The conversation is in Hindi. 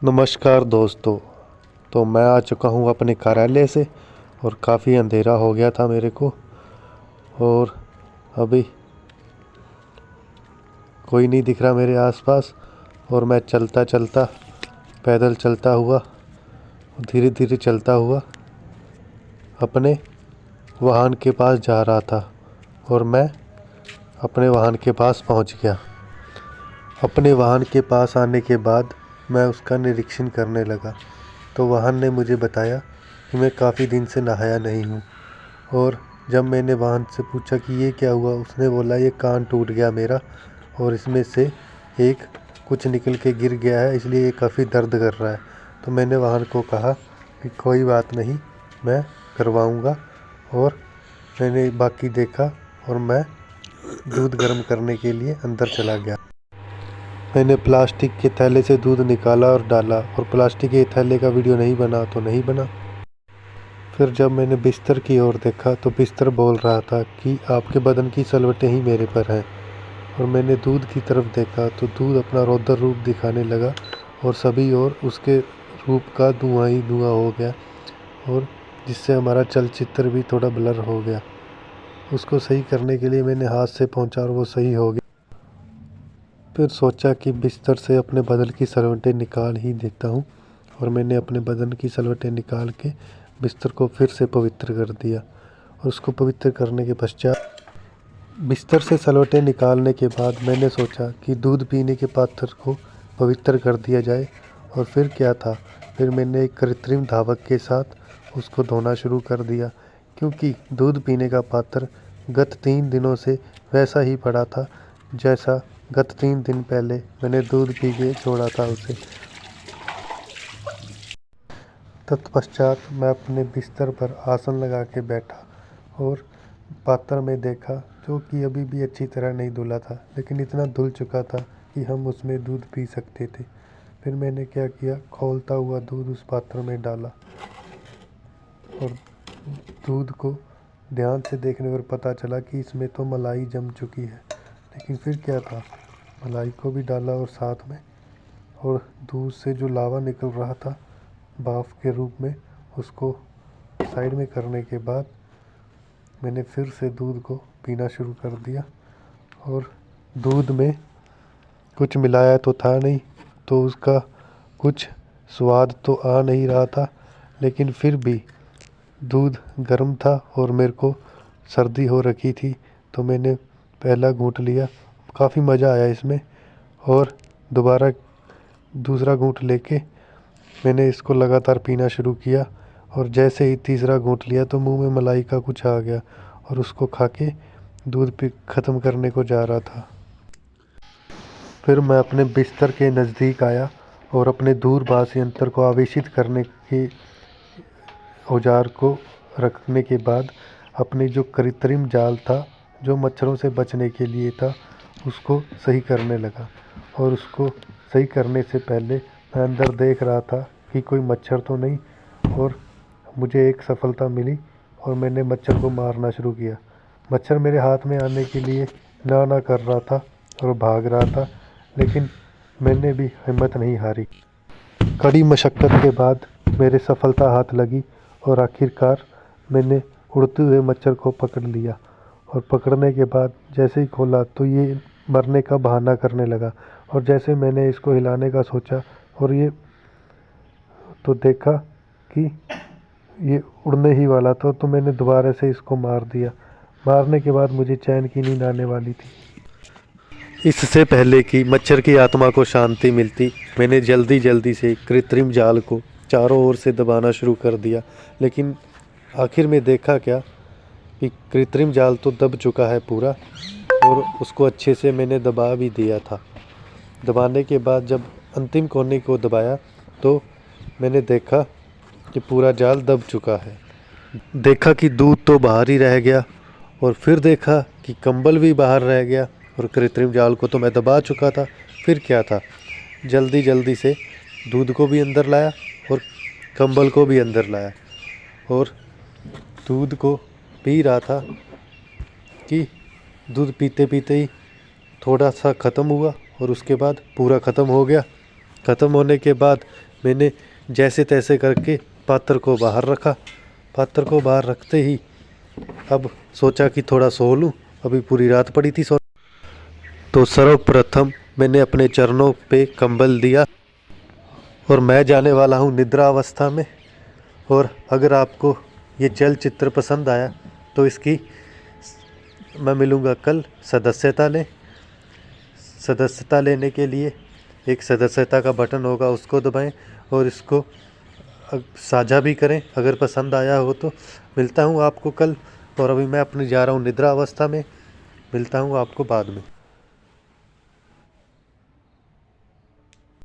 नमस्कार दोस्तों। तो मैं आ चुका हूँ अपने कार्यालय से और काफ़ी अंधेरा हो गया था मेरे को, और अभी कोई नहीं दिख रहा मेरे आसपास। और मैं चलता चलता, पैदल चलता हुआ, धीरे धीरे चलता हुआ अपने वाहन के पास जा रहा था। और मैं अपने वाहन के पास पहुँच गया। अपने वाहन के पास आने के बाद मैं उसका निरीक्षण करने लगा, तो वाहन ने मुझे बताया कि मैं काफ़ी दिन से नहाया नहीं हूँ। और जब मैंने वाहन से पूछा कि ये क्या हुआ, उसने बोला ये कान टूट गया मेरा, और इसमें से एक कुछ निकल के गिर गया है, इसलिए ये काफ़ी दर्द कर रहा है। तो मैंने वाहन को कहा कि कोई बात नहीं, मैं करवाऊँगा। और मैंने बाकी देखा और मैं दूध गर्म करने के लिए अंदर चला गया। मैंने प्लास्टिक के थैले से दूध निकाला और डाला, और प्लास्टिक के थैले का वीडियो नहीं बना तो नहीं बना। फिर जब मैंने बिस्तर की ओर देखा तो बिस्तर बोल रहा था कि आपके बदन की सलवटें ही मेरे पर हैं। और मैंने दूध की तरफ देखा तो दूध अपना रौद्र रूप दिखाने लगा, और सभी ओर उसके रूप का धुआं ही धुआं हो गया, और जिससे हमारा चलचित्र भी थोड़ा ब्लर हो गया। उसको सही करने के लिए मैंने हाथ से पहुँचा और वो सही हो गया। फिर सोचा कि बिस्तर से अपने बदन की सलवटें निकाल ही देता हूँ, और मैंने अपने बदन की सलवटें निकाल के बिस्तर को फिर से पवित्र कर दिया। और उसको पवित्र करने के पश्चात बिस्तर से सलवटें निकालने के बाद मैंने सोचा कि दूध पीने के पात्र को पवित्र कर दिया जाए। और फिर क्या था, फिर मैंने एक कृत्रिम धावक के साथ उसको धोना शुरू कर दिया, क्योंकि दूध पीने का पात्र गत 3 दिनों से वैसा ही पड़ा था जैसा गत 3 दिन पहले मैंने दूध पी के छोड़ा था उसे। तत्पश्चात मैं अपने बिस्तर पर आसन लगा के बैठा और पात्र में देखा, जो कि अभी भी अच्छी तरह नहीं धुला था, लेकिन इतना धुल चुका था कि हम उसमें दूध पी सकते थे। फिर मैंने क्या किया, खौलता हुआ दूध उस पात्र में डाला, और दूध को ध्यान से देखने पर पता चला कि इसमें तो मलाई जम चुकी है। लेकिन फिर क्या था, मलाई को भी डाला और साथ में, और दूध से जो लावा निकल रहा था भाप के रूप में, उसको साइड में करने के बाद मैंने फिर से दूध को पीना शुरू कर दिया। और दूध में कुछ मिलाया तो था नहीं, तो उसका कुछ स्वाद तो आ नहीं रहा था, लेकिन फिर भी दूध गर्म था और मेरे को सर्दी हो रखी थी, तो मैंने पहला घूंट लिया। काफ़ी मज़ा आया इसमें, और दोबारा दूसरा घूंट लेके मैंने इसको लगातार पीना शुरू किया। और जैसे ही तीसरा घूंट लिया तो मुंह में मलाई का कुछ आ गया, और उसको खा के दूध पी ख़त्म करने को जा रहा था। फिर मैं अपने बिस्तर के नज़दीक आया और अपने दूरभाष यंत्र को आवेशित करने के औजार को रखने के बाद अपने जो कृत्रिम जाल था, जो मच्छरों से बचने के लिए था, उसको सही करने लगा। और उसको सही करने से पहले मैं अंदर देख रहा था कि कोई मच्छर तो नहीं, और मुझे एक सफलता मिली और मैंने मच्छर को मारना शुरू किया। मच्छर मेरे हाथ में आने के लिए ना कर रहा था और भाग रहा था, लेकिन मैंने भी हिम्मत नहीं हारी। कड़ी मशक्क़त के बाद मेरे सफलता हाथ लगी, और आखिरकार मैंने उड़ते हुए मच्छर को पकड़ लिया। और पकड़ने के बाद जैसे ही खोला तो ये मरने का बहाना करने लगा, और जैसे मैंने इसको हिलाने का सोचा और ये तो देखा कि ये उड़ने ही वाला था, तो मैंने दोबारा से इसको मार दिया। मारने के बाद मुझे चैन की नींद आने वाली थी। इससे पहले कि मच्छर की आत्मा को शांति मिलती, मैंने जल्दी जल्दी से कृत्रिम जाल को चारों ओर से दबाना शुरू कर दिया। लेकिन आखिर में देखा क्या कि कृत्रिम जाल तो दब चुका है पूरा, और उसको अच्छे से मैंने दबा भी दिया था। दबाने के बाद जब अंतिम कोने को दबाया तो मैंने देखा कि पूरा जाल दब चुका है। देखा कि दूध तो बाहर ही रह गया, और फिर देखा कि कंबल भी बाहर रह गया, और कृत्रिम जाल को तो मैं दबा चुका था। फिर क्या था, जल्दी जल्दी से दूध को भी अंदर लाया और कंबल को भी अंदर लाया, और दूध को पी रहा था कि दूध पीते पीते ही थोड़ा सा ख़त्म हुआ, और उसके बाद पूरा ख़त्म हो गया। ख़त्म होने के बाद मैंने जैसे तैसे करके पात्र को बाहर रखा। पात्र को बाहर रखते ही अब सोचा कि थोड़ा सो लूँ, अभी पूरी रात पड़ी थी सो। तो सर्वप्रथम मैंने अपने चरणों पे कंबल दिया और मैं जाने वाला हूँ निद्रा अवस्था में। और अगर आपको ये चलचित्र पसंद आया तो इसकी मैं मिलूँगा कल। सदस्यता लें। सदस्यता लेने के लिए एक सदस्यता का बटन होगा, उसको दबाएं और इसको साझा भी करें अगर पसंद आया हो तो। मिलता हूँ आपको कल। और अभी मैं अपनी जा रहा हूँ निद्रा अवस्था में। मिलता हूँ आपको बाद में।